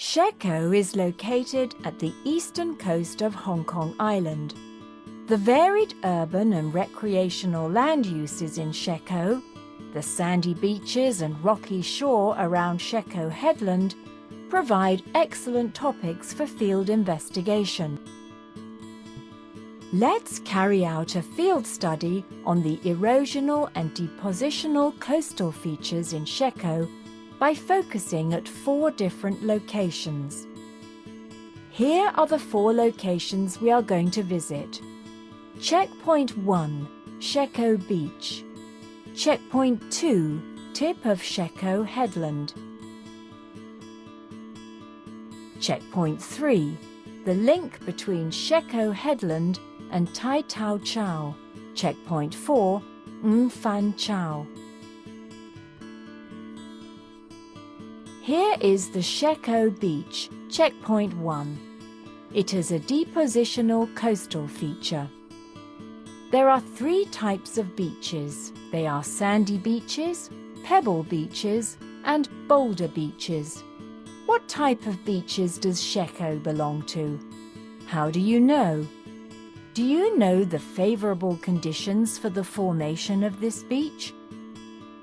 Shek is located at the eastern coast of Hong Kong Island. The varied urban and recreational land uses in Shek, the sandy beaches and rocky shore around Shek Headland, provide excellent topics for field investigation. Let's carry out a field study on the erosional and depositional coastal features in Shek by focusing at 4 different locations. Here are the 4 locations we are going to visit. Checkpoint 1, Shek Beach. Checkpoint 2, tip of Shek Headland. Checkpoint 3, the link between Shek Headland and Tai Tau Chau. Checkpoint 4, Fan Chau. Here is the Shek Beach, Checkpoint 1. It is a depositional coastal feature. There are 3 types of beaches. They are sandy beaches, pebble beaches, and boulder beaches. What type of beaches does Shek belong to? How do you know? Do you know the favorable conditions for the formation of this beach?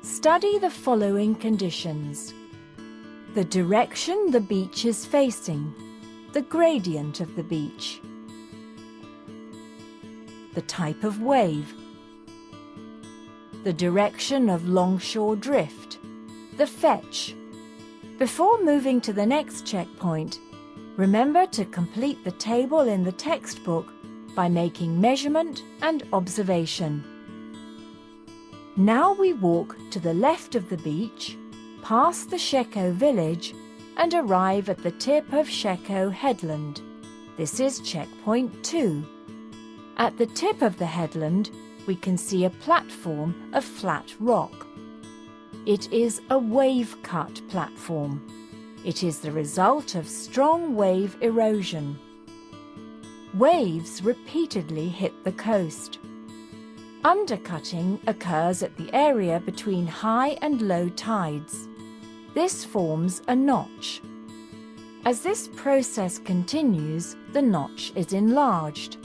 Study the following conditions: the direction the beach is facing, the gradient of the beach, the type of wave, the direction of longshore drift, the fetch. Before moving to the next checkpoint, remember to complete the table in the textbook by making measurement and observation. Now we walk to the left of the beach, past the Shek village, and arrive at the tip of Shek Headland. This is checkpoint 2. At the tip of the headland, we can see a platform of flat rock. It is a wave-cut platform. It is the result of strong wave erosion. Waves repeatedly hit the coast. Undercutting occurs at the area between high and low tides. This forms a notch. As this process continues, the notch is enlarged.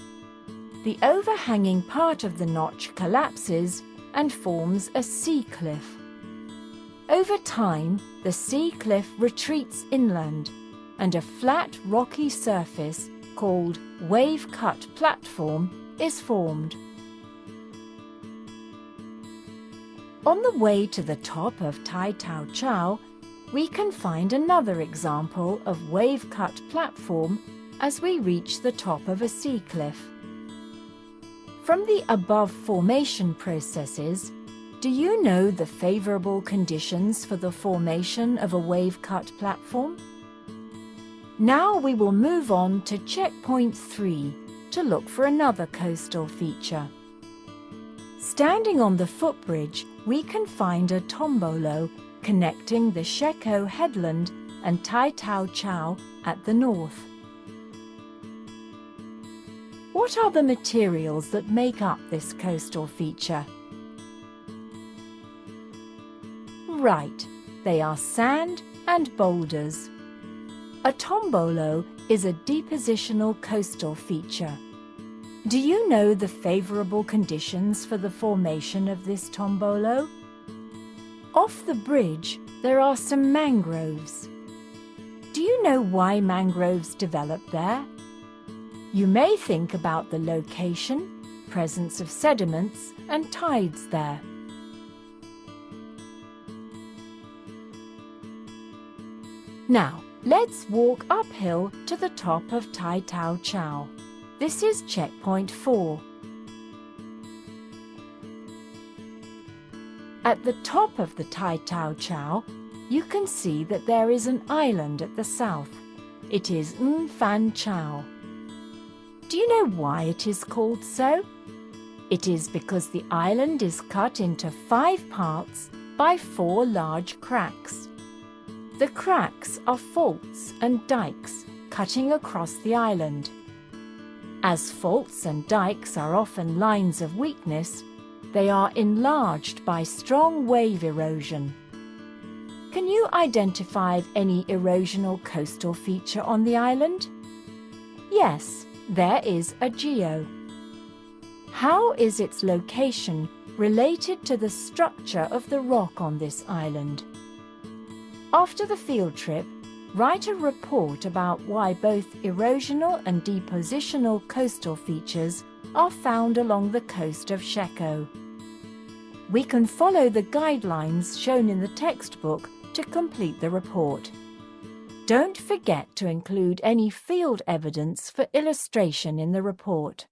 The overhanging part of the notch collapses and forms a sea cliff. Over time, the sea cliff retreats inland, and a flat rocky surface called wave-cut platform is formed. On the way to the top of Tai Tau Chau, we can find another example of wave-cut platform as we reach the top of a sea cliff. From the above formation processes, do you know the favorable conditions for the formation of a wave-cut platform? Now we will move on to checkpoint 3 to look for another coastal feature. Standing on the footbridge, we can find a tombolo connecting the Shek Headland and Tai Tau Chau at the north. What are the materials that make up this coastal feature? Right, they are sand and boulders. A tombolo is a depositional coastal feature. Do you know the favorable conditions for the formation of this tombolo? Off the bridge, there are some mangroves. Do you know why mangroves develop there? You may think about the location, presence of sediments, and tides there. Now, let's walk uphill to the top of Tai Tau Chau. This is checkpoint 4. At the top of the Tai Tau Chau, you can see that there is an island at the south. It is Fan Chau. Do you know why it is called so? It is because the island is cut into 5 parts by 4 large cracks. The cracks are faults and dikes cutting across the island. As faults and dikes are often lines of weakness, they are enlarged by strong wave erosion. Can you identify any erosional coastal feature on the island? Yes, there is a geo. How is its location related to the structure of the rock on this island? After the field trip, write a report about why both erosional and depositional coastal features are found along the coast of Shek. We can follow the guidelines shown in the textbook to complete the report. Don't forget to include any field evidence for illustration in the report.